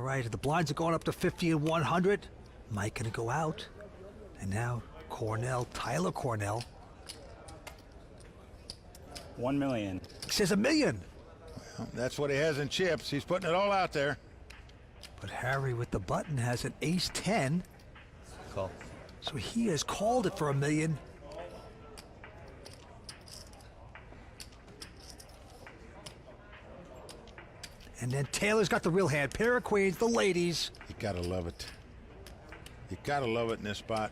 right, the blinds are going up to 50 and 100. Mike gonna go out. And now Cornell, Tyler Cornell. 1 million. Says $1 million. Well, that's what he has in chips. He's putting it all out there. But Harry with the button has an ace 10. Call. So he has called it for $1 million. And then Taylor's got the real hand. Pair of queens, the ladies. You gotta love it. You gotta love it in this spot.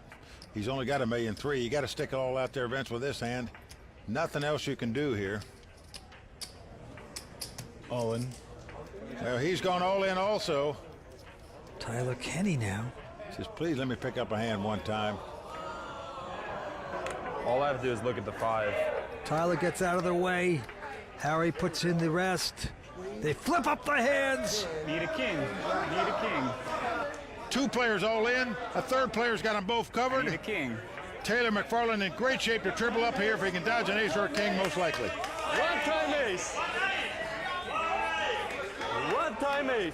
He's only got $1.3 million. You gotta stick it all out there, Vince, with this hand. Nothing else you can do here. All in. Well, he's gone all in also. Tyler Kenny now. Says, please let me pick up a hand one time. All I have to do is look at the 5. Tyler gets out of their way. Harry puts in the rest. They flip up the hands. Need a king. Need a king. 2 players all in. A third player's got them both covered. Need a king. Taylor McFarland in great shape to triple up here if he can dodge an ace or a king, most likely. One-time ace. One-time ace.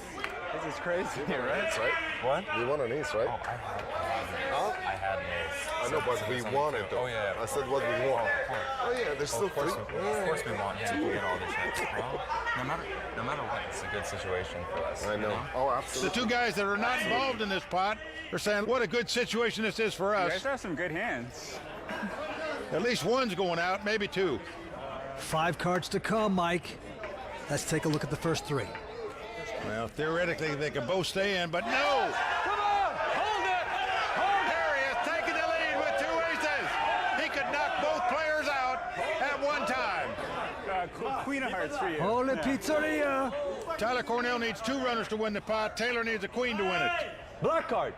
This is crazy, right? Ace, right? What? We won an ace, right? Oh, I had an ace. I know, but we won it, though. Oh, yeah. I said what we won. Oh, yeah, there's still 3. Of course we want him to get all the chips, bro. No matter what, it's a good situation for us. I know. Oh, absolutely. The 2 guys that are not involved in this pot are saying, what a good situation this is for You us. guys have some good hands. At least one's going out, maybe 2. 5 cards to come, Mike. Let's take a look at the first 3. Well, theoretically, they can both stay in, but no! Come on! Hold it! Harry has taken the lead with 2 aces. He could knock both players out at one time. Queen of hearts for you. Holy Yeah. Pizzeria. Tyler Cornell needs 2 runners to win the pot. Taylor needs a queen to win it. Black card.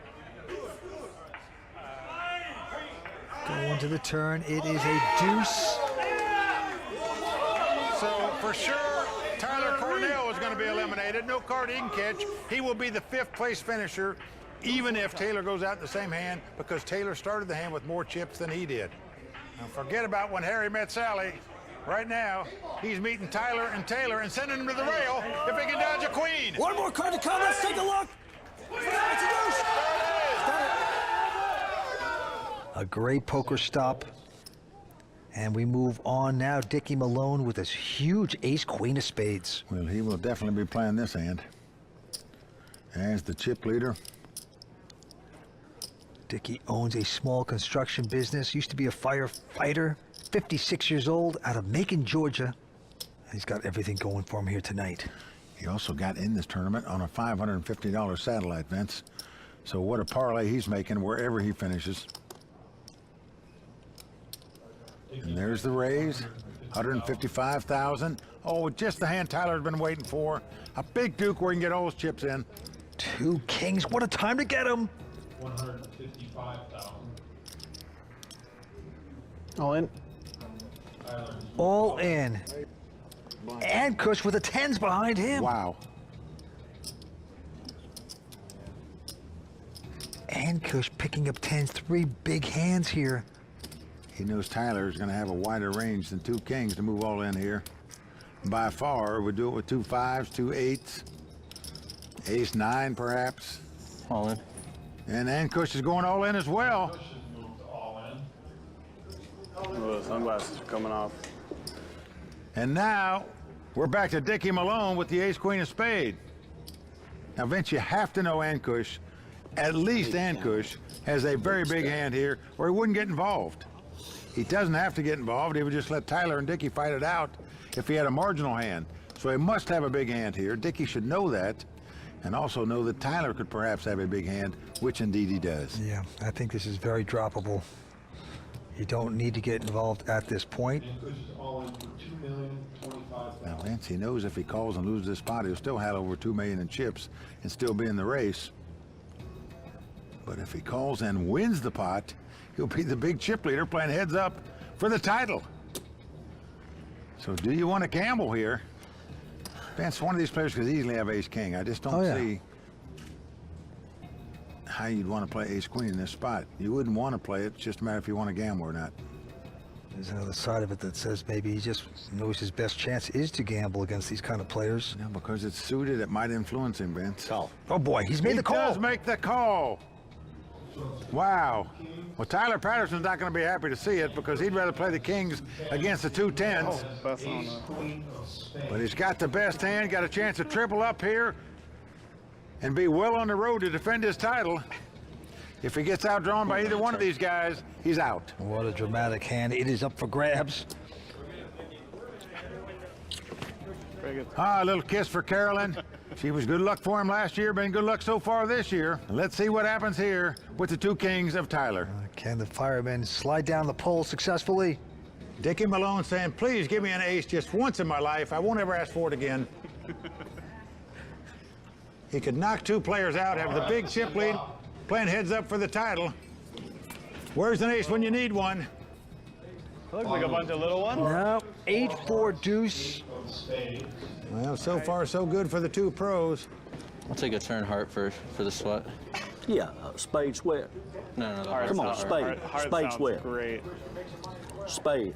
Going to the turn. It is a deuce. So, for sure, Tyler Cornell is going to be eliminated. No card he can catch. He will be the 5th place finisher, even if Taylor goes out in the same hand, because Taylor started the hand with more chips than he did. Now, forget about when Harry met Sally. Right now, he's meeting Tyler and Taylor and sending them to the rail if he can dodge a queen. One more card to come. Let's take a look. It's a deuce. A great poker stop. And we move on now. Dickie Malone with this huge ace queen of spades. Well, he will definitely be playing this hand as the chip leader. Dickie owns a small construction business, used to be a firefighter, 56 years old, out of Macon, Georgia. He's got everything going for him here tonight. He also got in this tournament on a $550 satellite, Vince. So what a parlay he's making wherever he finishes. And there's the raise, 155,000. Oh, just the hand Tyler's been waiting for. A big duke where he can get all his chips in. 2 kings. What a time to get him. 155,000. All in. All in. And Kush with the 10s behind him. Wow. And Kush picking up 10s. 3 big hands here. He knows Tyler's going to have a wider range than 2 kings to move all in here. By far, would do it with 2 5s, 2 8s, ace 9 perhaps. All in. And Ankush is going all in as well. Bush has moved all in. Oh, the sunglasses are coming off. And now we're back to Dickie Malone with the ace queen of spade. Now, Vince, you have to know Ankush, at least Ankush, has a very big hand here or he wouldn't get involved. He doesn't have to get involved. He would just let Tyler and Dickie fight it out if he had a marginal hand. So he must have a big hand here. Dickie should know that and also know that Tyler could perhaps have a big hand, which indeed he does. Yeah, I think this is very droppable. You don't need to get involved at this point. And Bush is all in for $2,025,000. Now, Vince, he knows if he calls and loses this pot, he'll still have over $2 million in chips and still be in the race. But if he calls and wins the pot, he'll be the big chip leader playing heads up for the title. So do you want to gamble here? Vince, one of these players could easily have ace-king. I just don't see how you'd want to play ace-queen in this spot. You wouldn't want to play it. It's just a matter if you want to gamble or not. There's another side of it that says maybe he just knows his best chance is to gamble against these kind of players. No, because it's suited, it might influence him, Vince. Oh boy, he's made He the call. does make the call. Wow. Well, Tyler Patterson's not going to be happy to see it because he'd rather play the kings against the 2-10s. Best on the Queen of spades. But he's got the best hand, got a chance to triple up here and be well on the road to defend his title. If he gets outdrawn by either one of these guys, he's out. What a dramatic hand. It is up for grabs. very good. Ah, a little kiss for Carolyn. She was good luck for him last year, been good luck so far this year. Let's see what happens here with the 2 kings of Tyler. Can the fireman slide down the pole successfully? Dickie Malone saying, please give me an ace just once in my life. I won't ever ask for it again. He could knock 2 players out, have the big chip lead, playing heads up for the title. Where's an ace when you need one? Looks like a bunch of little ones. No, 8-4 deuce. Well, so far so good for the 2 pros. I'll take a turn heart first for the sweat. Yeah, spade sweat. No, the Heart Come on, sounds- spade. heart Spade sounds sweat. Great. Spade.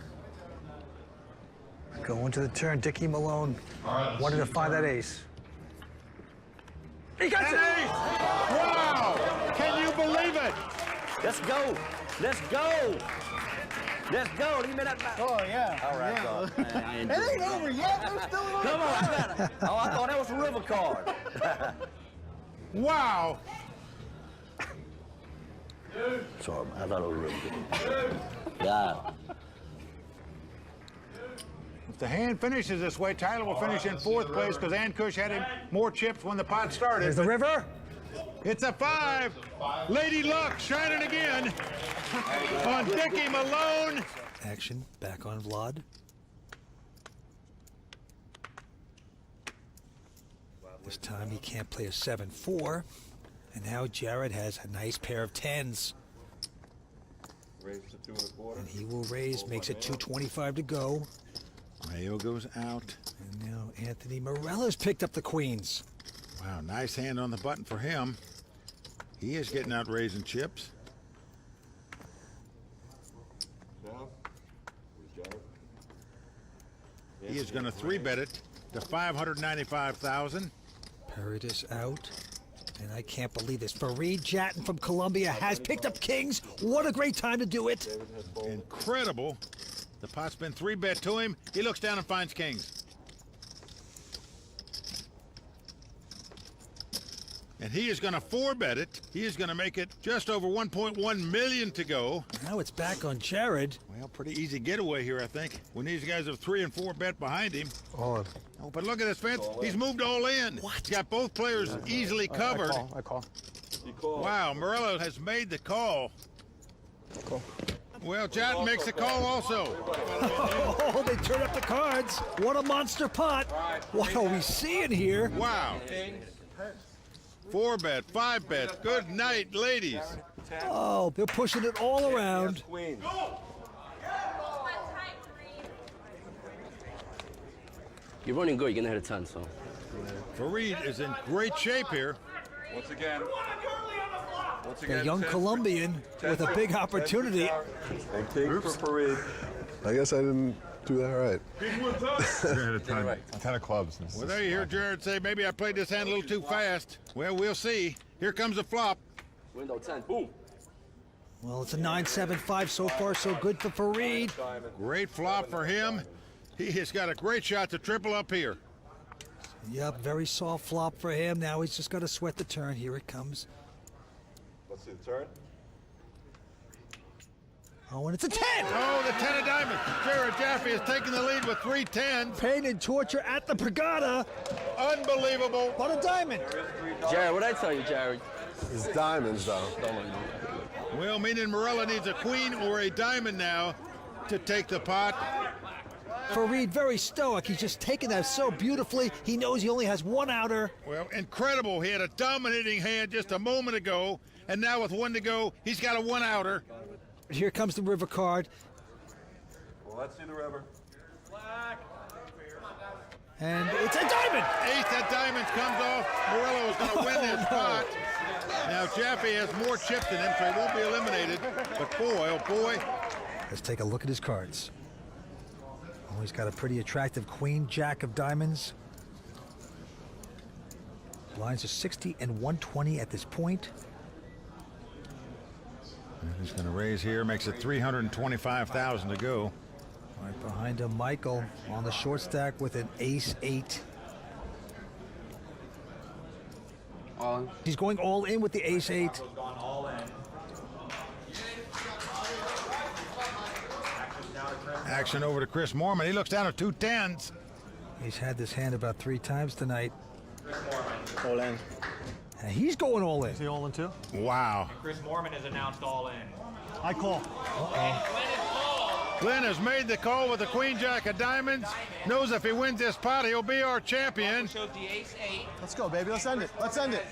Going to the turn, Dickie Malone. Wanted to find that ace. He got An it! ace! Wow! Can you believe it? Let's go. Let's go. Let's go. Give me that back. Oh yeah. All right, dog. Man, I ain't it ain't over yet. Come on, I got it. Oh, I thought that was a river card. Wow! Sorry, man. I thought it was a river. Yeah. If the hand finishes this way, Tyler will finish in 4th place because Ankush had him more chips when the pot started. There's the river. It's a 5. Lady Luck shining again on Dickie Malone. Action back on Vlad. This time he can't play a 7-4. And now Jared has a nice pair of 10s. And he will raise, makes it 225 to go. Mayo goes out. And now Anthony Morella's picked up the queens. Wow, nice hand on the button for him. He is getting out raising chips. He is going to 3-bet it to 595,000. Paradis out. And I can't believe this. Fareed Jatton from Colombia has picked up kings. What a great time to do it. Incredible. The pot's been 3-bet to him. He looks down and finds kings. And he is going to 4-bet it. He is going to make it just over 1.1 million to go. Now it's back on Jared. Well, pretty easy getaway here, I think, when these guys have 3 and 4 bet behind him. On. Oh, but look at this, Vince. He's moved all in. What? He's got both players easily covered. I call. Wow, Morello has made the call. Well, Jatton makes the call also. Oh, they turn up the cards. What a monster pot. What are we seeing here? Wow. 4-bet, 5-bet. Good night, ladies. Oh, they're pushing it all around. You're running good. You're gonna hit a 10, so. Fareed is in great shape here. Once again, The young Colombian with a big opportunity. I guess I didn't do that right. a ton of clubs. Well, there you hear Jared say, maybe I played this hand a little too fast. Well, we'll see. Here comes a flop. Window 10. Boom. Well, it's a 9-7-5. So far, so good for Fareed. Great flop for him. He has got a great shot to triple up here. Yep, very soft flop for him. Now he's just got to sweat the turn. Here it comes. Let's see the turn. Oh, and it's a 10. Oh, the 10 of diamonds. Jared Jaffe is taking the lead with 3 10s. Pain and torture at the Brigada. Unbelievable. What a diamond. Jared, what'd I tell you, Jared? It's diamonds, though. Well, meaning Morella needs a queen or a diamond now to take the pot. Fareed very stoic. He's just taking that so beautifully. He knows he only has one outer. Well, incredible. He had a dominating hand just a moment ago, and now with 1 to go, he's got a 1-outer. Here comes the river card. Well, let's see the river. And it's a diamond. Ace of diamonds comes off. Morello is going to win this pot. Now, Jaffe has more chips than him, so he won't be eliminated. But boy, oh boy, Let's take a look at his cards. Oh, he's got a pretty attractive queen, jack of diamonds. Blinds are 60 and 120 at this point. And he's going to raise here, makes it 325,000 to go. Right behind him, Michael on the short stack with an ace-8. All in. He's going all in with the ace-8. Action over to Chris Moorman. He looks down at 2 10s. He's had this hand about 3 times tonight. All in. And he's going all in. Is he all in too? Wow. Chris Moorman has announced all in. I call. Glenn has made the call with the queen, jack of diamonds. Knows if he wins this pot, he'll be our champion. Showed the ace-8. Let's go, baby. Let's end it. Let's end it.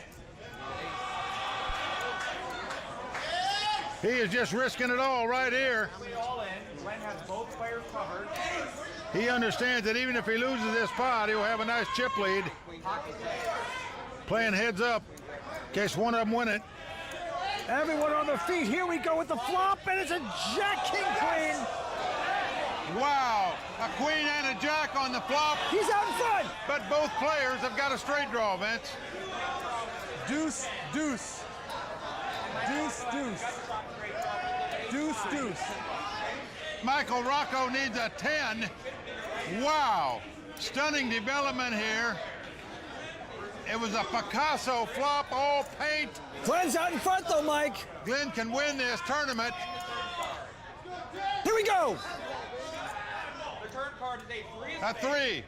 He is just risking it all right here. All in. Glenn has both players covered. He understands that even if he loses this pot, he'll have a nice chip lead. Playing heads up in case one of them win it. Everyone on their feet. Here we go with the flop, and it's a jack, king, queen. Wow, a queen and a jack on the flop, He's out in front. but both players have got a straight draw, Vince. Deuce, deuce. Deuce, deuce. Deuce, deuce. Michael Rocco needs a 10. Wow, stunning development here. It was a Picasso flop, all paint. Glenn's out in front, though, Mike. Glenn can win this tournament. Here we go. The turn card is a 3. A 3.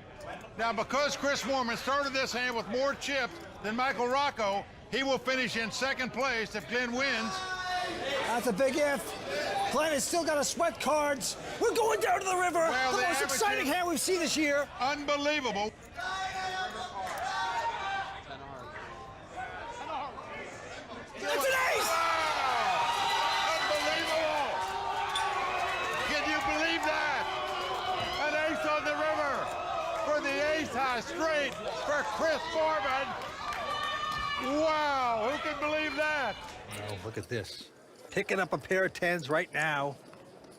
Now, because Chris Moorman started this hand with more chips than Michael Rocco, he will finish in second place if Glenn wins. That's a big if. Glenn has still got to sweat cards. We're going down to the river. Well, the the most average exciting is- hand we've seen this year. Unbelievable. It's an ace. Unbelievable! Can you believe that? An ace on the river for the ace high straight for Chris Moorman. Wow, who can believe that? Oh, look at this. Picking up a pair of 10s right now.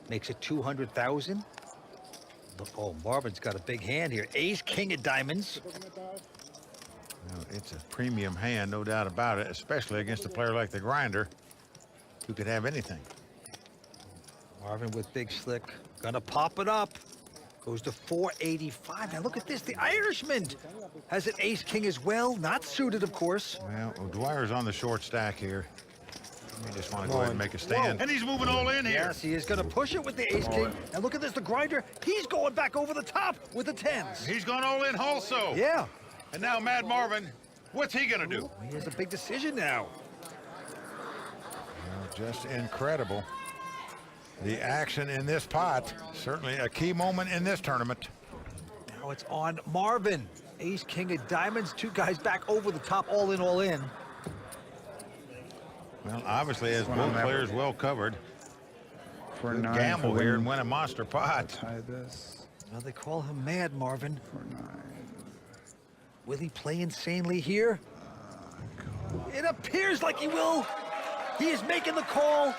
Makes it 200,000. Look, oh, Marvin's got a big hand here. Ace, king of diamonds. Well, it's a premium hand, no doubt about it, especially against a player like the Grinder, who could have anything. Marvin with big slick. Gonna pop it up. Goes to 485. Now look at this. The Irishman has an ace king as well. Not suited, of course. Well, Dwyer's on the short stack here. We just want to go ahead and make a stand. And he's moving all in here. Yes, he is gonna push it with the ace king. And look at this, the Grinder. He's going back over the top with the 10s. He's gone all in also. Yeah. And now Mad Marvin, what's he going to do? He has a big decision now. Well, just incredible. The action in this pot, certainly a key moment in this tournament. Now it's on Marvin. Ace, king of diamonds. 2 guys back over the top, all in, all in. Well, obviously, as both players well covered, For good 9. gamble here and win a monster pot. Tie this Well, they call him Mad Marvin. for 9. Will he play insanely here? It appears like he will. He is making the call.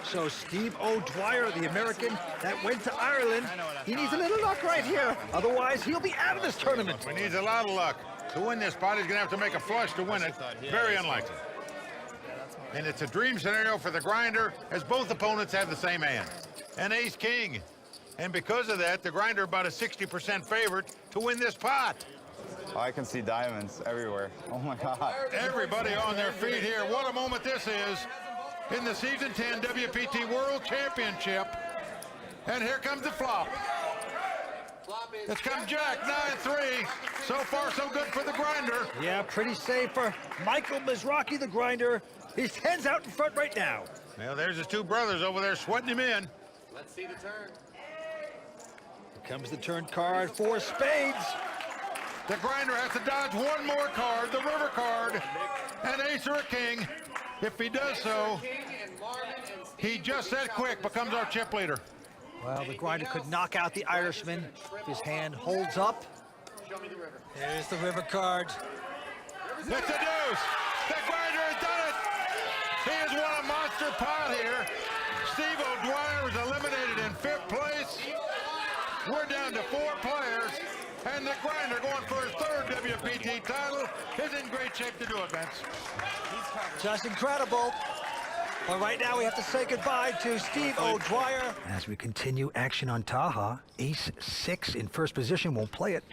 So Steve O'Dwyer, the American that went to Ireland, he needs a little luck right here. Otherwise, he'll be out of this tournament. He needs a lot of luck. To win this pot, he's going to have to make a flush to win it. Very unlikely. And it's a dream scenario for the Grinder, as both opponents have the same hand. An ace-king. And because of that, the Grinder about a 60% favorite to win this pot. I can see diamonds everywhere. Oh my God. Everybody on their feet here. What a moment this is in the Season 10 WPT World Championship. And here comes the flop. It's come Jack, 9-3. So far, so good for the Grinder. Yeah, pretty safe for Michael Mizrachi, the Grinder. His 10's out in front right now. Well, there's his 2 brothers over there sweating him in. Let's see the turn. Here comes the turn card, 4 spades. The Grinder has to dodge one more card, the river card, an ace or a king. If he does so, he just that quick becomes our chip leader. Well, the Grinder could knock out the Irishman. His hand holds up. There's the river card. It's a deuce. The Grinder has done it. He has won a monster pot here. Steve O'Dwyer is eliminated in 5th place. We're down to 4 players. And the Grinder, going for his 3rd WPT title, is in great shape to do it, Vince. Just incredible. But right now we have to say goodbye to Steve O'Dwyer. As we continue action on Taha, ace-6 in first position, won't play it.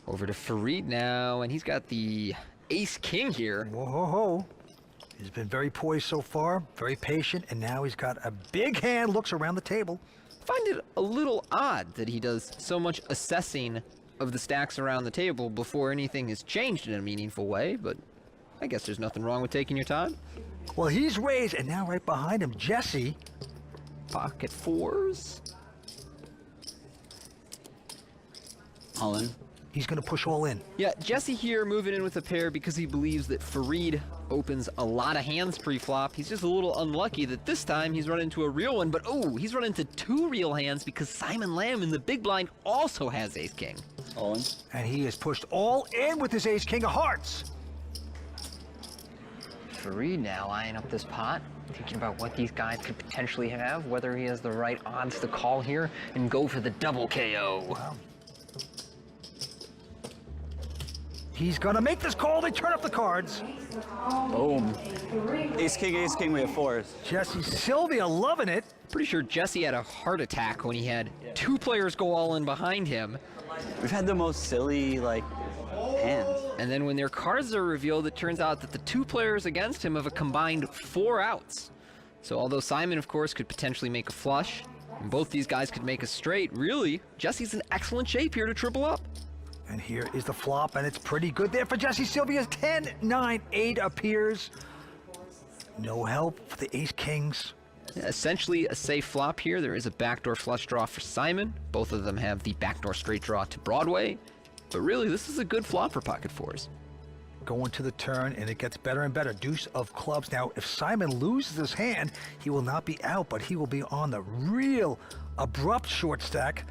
Over to Farid now, and he's got the ace-king here. Whoa, ho, ho. He's been very poised so far, very patient, and now he's got a big hand, looks around the table. Find it a little odd that he does so much assessing of the stacks around the table before anything has changed in a meaningful way, but I guess there's nothing wrong with taking your time. Well, he's raised, and now right behind him, Jesse. Pocket 4s. All in. He's going to push all in. Yeah, Jesse here moving in with a pair because he believes that Farid opens a lot of hands pre-flop. He's just a little unlucky that this time he's run into a real one, but oh, he's run into 2 real hands because Simon Lamb in the big blind also has ace-king. All in. And he has pushed all in with his ace-king of hearts. Farid now eyeing up this pot, thinking about what these guys could potentially have, whether he has the right odds to call here and go for the double KO. Wow. He's gonna make this call. They turn up the cards. Boom. Ace king, we have 4s. Jesse Sylvia loving it. Pretty sure Jesse had a heart attack when he had 2 players go all in behind him. We've had the most silly, like, hands. And then when their cards are revealed, it turns out that the 2 players against him have a combined 4 outs. So although Simon, of course, could potentially make a flush, and both these guys could make a straight, really, Jesse's in excellent shape here to triple up. And here is the flop, and it's pretty good there for Jesse Sylvia's 10, 9, 8 appears. No help for the ace-kings. Essentially a safe flop here. There is a backdoor flush draw for Simon. Both of them have the backdoor straight draw to Broadway. But really, this is a good flop for pocket 4s. Going to the turn, and it gets better and better. Deuce of clubs. Now, if Simon loses his hand, he will not be out, but he will be on the real abrupt short stack.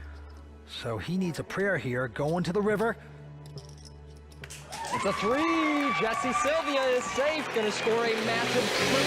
So he needs a prayer here. Going to the river. It's a 3. Jesse Sylvia is safe. Going to score a massive triple